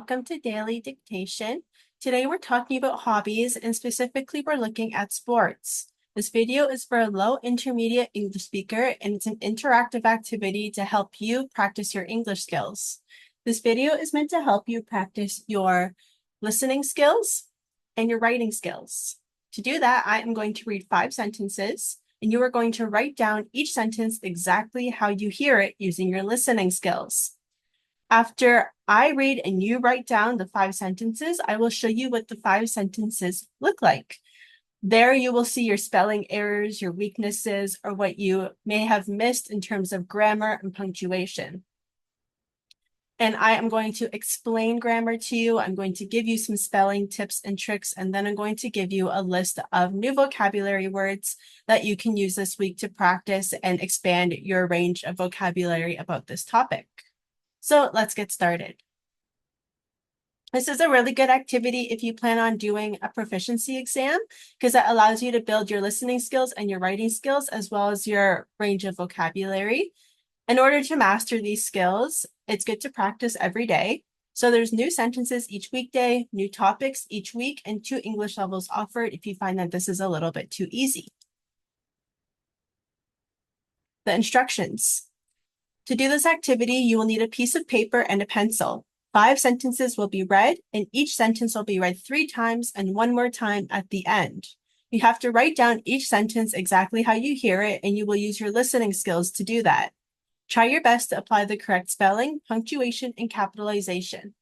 welcome to Daily Dictation. Today we're talking about hobbies and specifically we're looking at sports. This video is for a low intermediate English speaker and it's an interactive activity to help you practice your English skills. This video is meant to help you practice your listening skills and your writing skills. To do that, I am going to read 5 sentences and you are going to write down each sentence exactly how you hear it using your listening skills. After I read and you write down the 5 sentences, I will show you what the 5 sentences look like. There you will see your spelling errors, your weaknesses, or what you may have missed in terms of grammar and punctuation. And I am going to explain grammar to you. I'm going to give you some spelling tips and tricks, and then I'm going to give you a list of new vocabulary words that you can use this week to practice and expand your range of vocabulary about this topic. So let's get started. This is a really good activity if you plan on doing a proficiency exam because that allows you to build your listening skills and your writing skills as well as your range of vocabulary. In order to master these skills, it's good to practice every day. So there's new sentences each weekday, new topics each week, and 2 English levels offered if you find that this is a little bit too easy. The instructions. To do this activity, you will need a piece of paper and a pencil. 5 sentences will be read, and each sentence will be read 3 times and 1 more time at the end. You have to write down each sentence exactly how you hear it, and you will use your listening skills to do that. Try your best to apply the correct spelling, punctuation, and capitalization.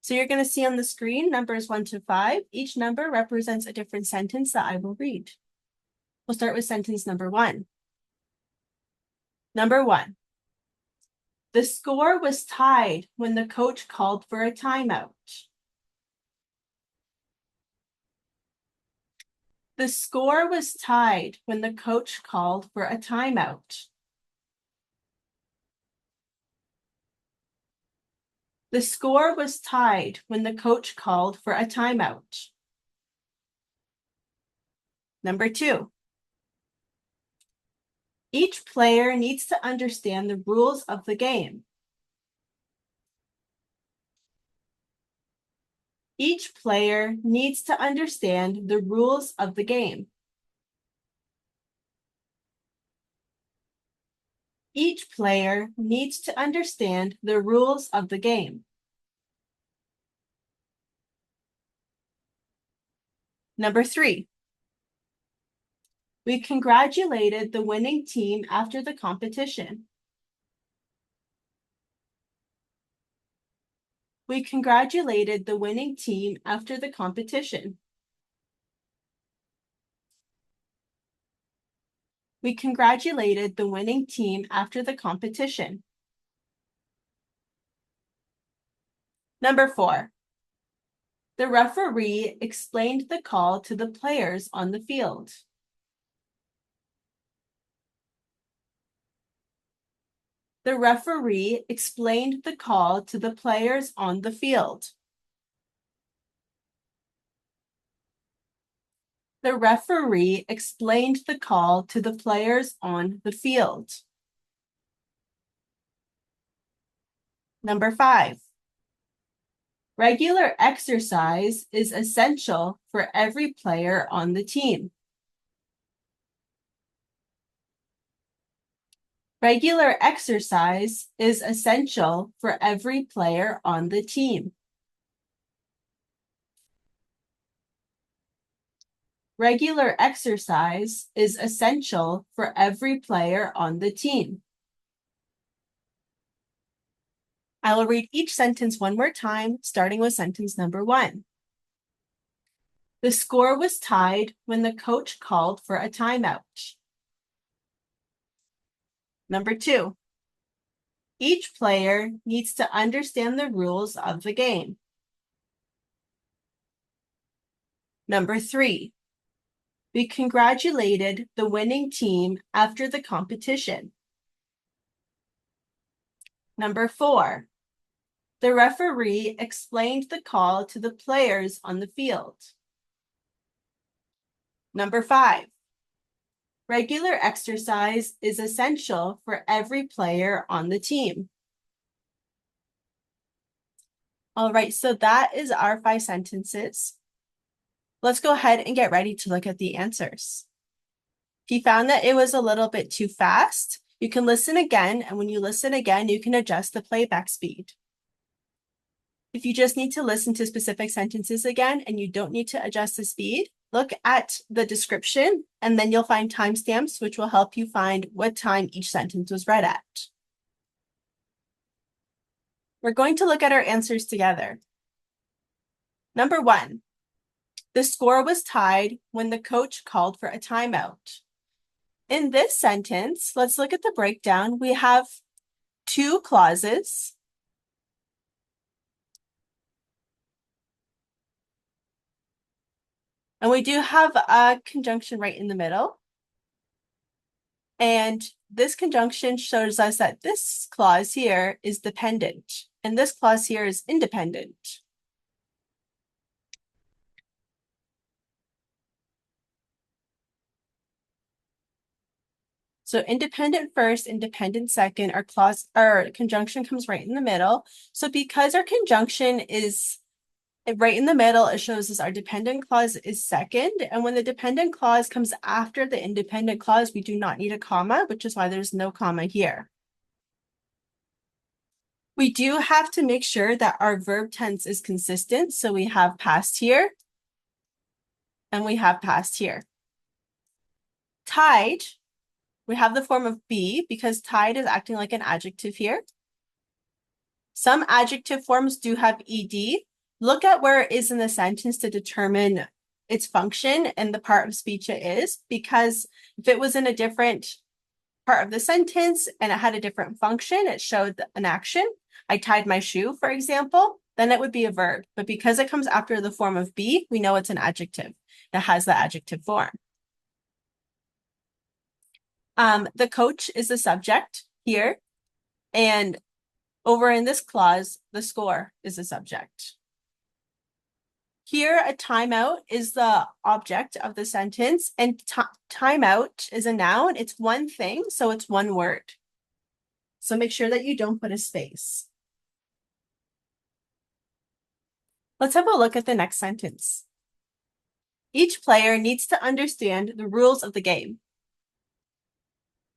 So you're going to see on the screen numbers 1 to 5. Each number represents a different sentence that I will read. We'll start with sentence number 1. Number 1. The score was tied when the coach called for a timeout. The score was tied when the coach called for a timeout. The score was tied when the coach called for a timeout. Number 2. Each player needs to understand the rules of the game. Each player needs to understand the rules of the game. Each player needs to understand the rules of the game. Number 3. We congratulated the winning team after the competition. We congratulated the winning team after the competition. We congratulated the winning team after the competition. Number 4. The referee explained the call to the players on the field. The referee explained the call to the players on the field. The referee explained the call to the players on the field. Number 5. Regular exercise is essential for every player on the team. Regular exercise is essential for every player on the team. Regular exercise is essential for every player on the team. I will read each sentence one more time, starting with sentence number 1. The score was tied when the coach called for a timeout. Number 2. Each player needs to understand the rules of the game. Number 3. We congratulated the winning team after the competition. Number 4. The referee explained the call to the players on the field. Number 5. Regular exercise is essential for every player on the team. All right, so that is our 5 sentences. Let's go ahead and get ready to look at the answers. If you found that it was a little bit too fast, you can listen again, and when you listen again, you can adjust the playback speed. If you just need to listen to specific sentences again and you don't need to adjust the speed, look at the description and then you'll find timestamps, which will help you find what time each sentence was read at. We're going to look at our answers together. Number 1, the score was tied when the coach called for a timeout. In this sentence, let's look at the breakdown. We have 2 clauses. And we do have a conjunction right in the middle. And this conjunction shows us that this clause here is dependent, and this clause here is independent. So independent first, independent second, our conjunction comes right in the middle. So because our conjunction is right in the middle, it shows us our dependent clause is second. And when the dependent clause comes after the independent clause, we do not need a comma, which is why there's no comma here. We do have to make sure that our verb tense is consistent. So we have past here and we have past here. Tied, we have the form of be because tied is acting like an adjective here. Some adjective forms do have ed. Look at where it is in the sentence to determine its function and the part of speech it is, because if it was in a different part of the sentence and it had a different function, it showed an action. I tied my shoe, for example, then it would be a verb. But because it comes after the form of be, we know it's an adjective. It has the adjective form. The coach is the subject here. And over in this clause, the score is the subject. Here, a timeout is the object of the sentence, and timeout is a noun. It's one thing, so it's one word. So make sure that you don't put a space. Let's have a look at the next sentence. Each player needs to understand the rules of the game.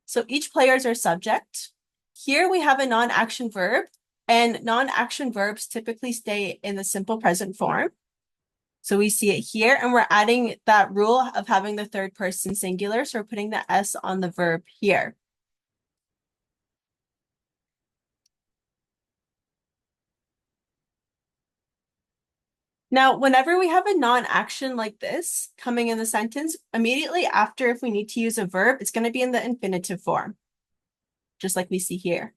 So each player is our subject. Here we have a non-action verb, and non-action verbs typically stay in the simple present form. So we see it here, and we're adding that rule of having the third person singular. So we're putting the S on the verb here. Now, whenever we have a non-action like this coming in the sentence, immediately after, if we need to use a verb, it's going to be in the infinitive form, just like we see here.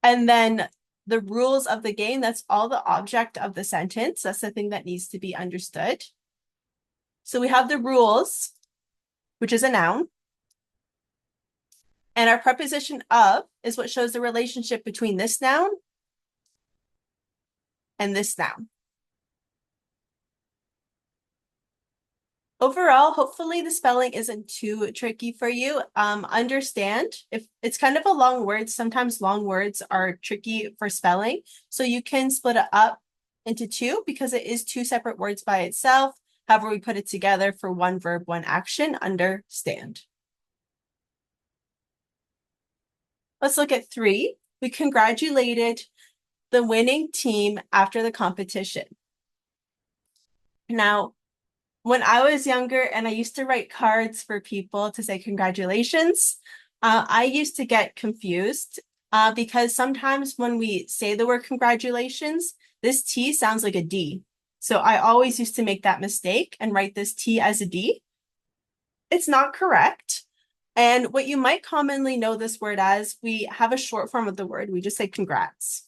And then the rules of the game, that's all the object of the sentence. That's the thing that needs to be understood. So we have the rules, which is a noun. And our preposition of is what shows the relationship between this noun and this noun. Overall, hopefully the spelling isn't too tricky for you. Understand, if it's kind of a long word, sometimes long words are tricky for spelling. So you can split it up into 2 because it is 2 separate words by itself. However, we put it together for one verb, one action, understand. Let's look at 3. We congratulated the winning team after the competition. Now, when I was younger and I used to write cards for people to say congratulations, I used to get confused because sometimes when we say the word congratulations, this T sounds like a D. So I always used to make that mistake and write this T as a D. It's not correct. And what you might commonly know this word as, we have a short form of the word. We just say congrats.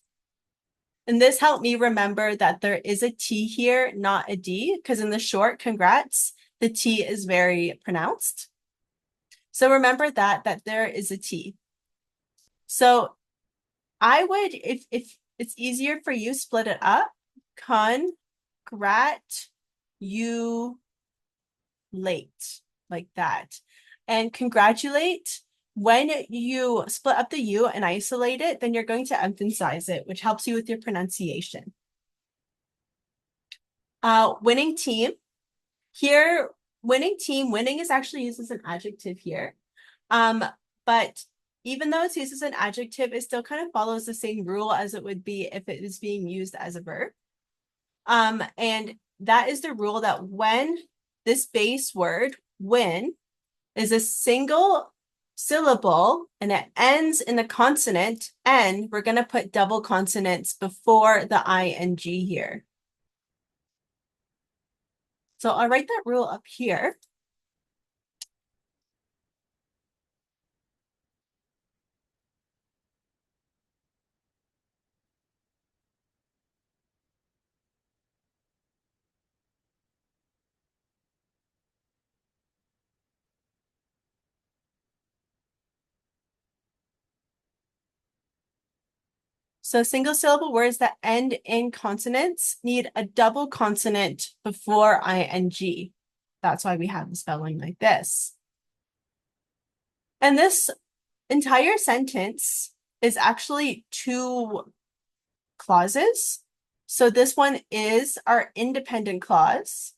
And this helped me remember that there is a T here, not a D, because in the short congrats, the T is very pronounced. So remember that there is a T. So I would, if it's easier for you, split it up. Late, like that. And congratulate, When you split up the U and isolate it, then you're going to emphasize it, which helps you with your pronunciation. Winning team. Here, winning team, winning is actually used as an adjective here. But even though it's used as an adjective, it still kind of follows the same rule as it would be if it is being used as a verb. And that is the rule that when this base word, win, is a single syllable and it ends in a consonant N, we're going to put double consonants before the ing here. So I'll write that rule up here. So single syllable words that end in consonants need a double consonant before ing. That's why we have the spelling like this. And this entire sentence is actually two clauses. So this one is our independent clause.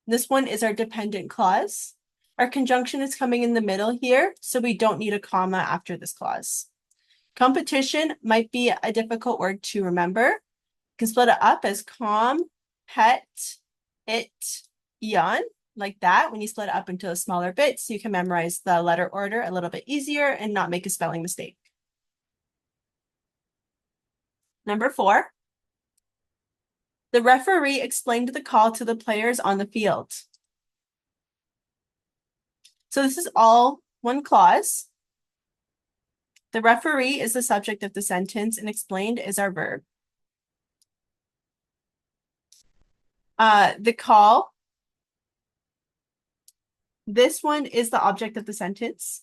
This one is our dependent clause. Our conjunction is coming in the middle here, so we don't need a comma after this clause. Competition might be a difficult word to remember. You can split it up as com, pet, it, eon, like that. When you split it up into smaller bits, you can memorize the letter order a little bit easier and not make a spelling mistake. Number 4, the referee explained the call to the players on the field. So this is all one clause. The referee is the subject of the sentence and explained is our verb. The call, this one is the object of the sentence,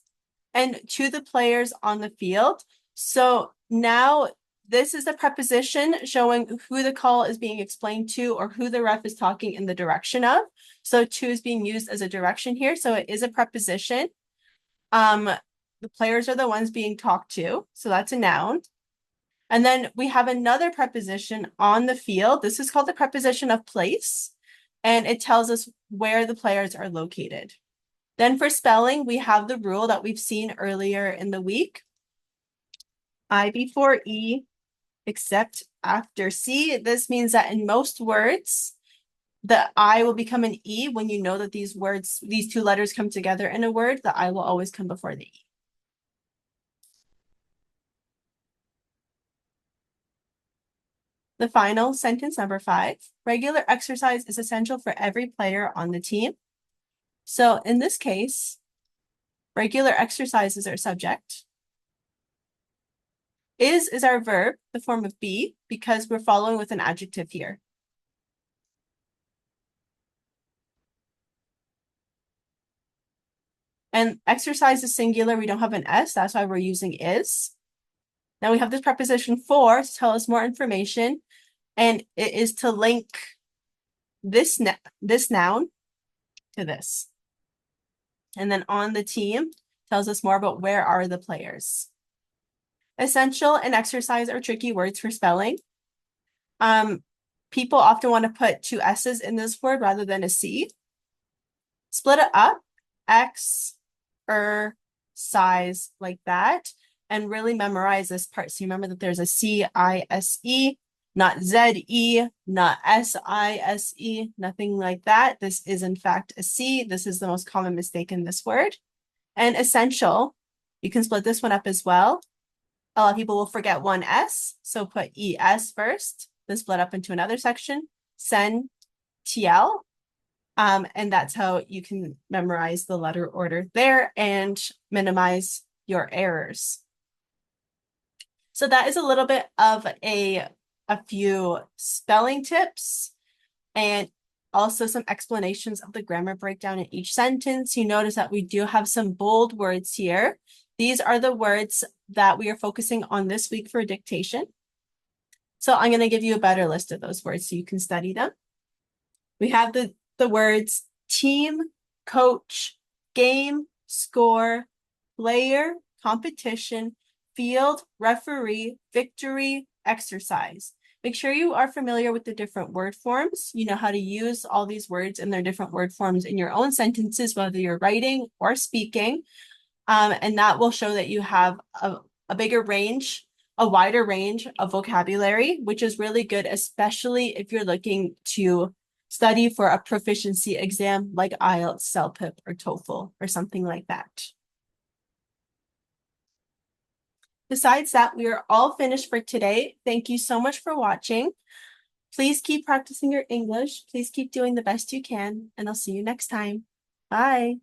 and to the players on the field. So now this is the preposition showing who the call is being explained to or who the ref is talking in the direction of. So to is being used as a direction here. So it is a preposition. The players are the ones being talked to. So that's a noun. And then we have another preposition on the field. This is called the preposition of place. And it tells us where the players are located. Then for spelling, we have the rule that we've seen earlier in the week. I before E, except after C. This means that in most words, the I will become an E when you know that these words, these two letters come together in a word, the I will always come before the E. The final sentence, number 5, regular exercise is essential for every player on the team. So in this case, regular exercise is our subject. Is our verb, the form of be, because we're following with an adjective here. And exercise is singular. We don't have an S. That's why we're using is. Now we have this preposition for to tell us more information. And it is to link this noun to this. And then on the team tells us more about where are the players. Essential and exercise are tricky words for spelling. People often want to put two S's in this word rather than a C. Split it up, size, like that, and really memorize this part. So you remember that there's a C-I-S-E, not Z-E, not S-I-S-E, nothing like that. This is in fact a C. This is the most common mistake in this word. And essential, you can split this one up as well. A lot of people will forget one S, so put ES first, then split up into another section, sen, TL, and that's how you can memorize the letter order there and minimize your errors. So that is a little bit of a few spelling tips and also some explanations of the grammar breakdown in each sentence. You notice that we do have some bold words here. These are the words that we are focusing on this week for dictation. So I'm going to give you a better list of those words so you can study them. We have the words team, coach, game, score, player, competition, field, referee, victory, exercise. Make sure you are familiar with the different word forms. You know how to use all these words and their different word forms in your own sentences, whether you're writing or speaking. And that will show that you have a bigger range, a wider range of vocabulary, which is really good, especially if you're looking to study for a proficiency exam like IELTS, CELPIP, or TOEFL, or something like that. Besides that, we are all finished for today. Thank you so much for watching. Please keep practicing your English. Please keep doing the best you can, and I'll see you next time. Bye.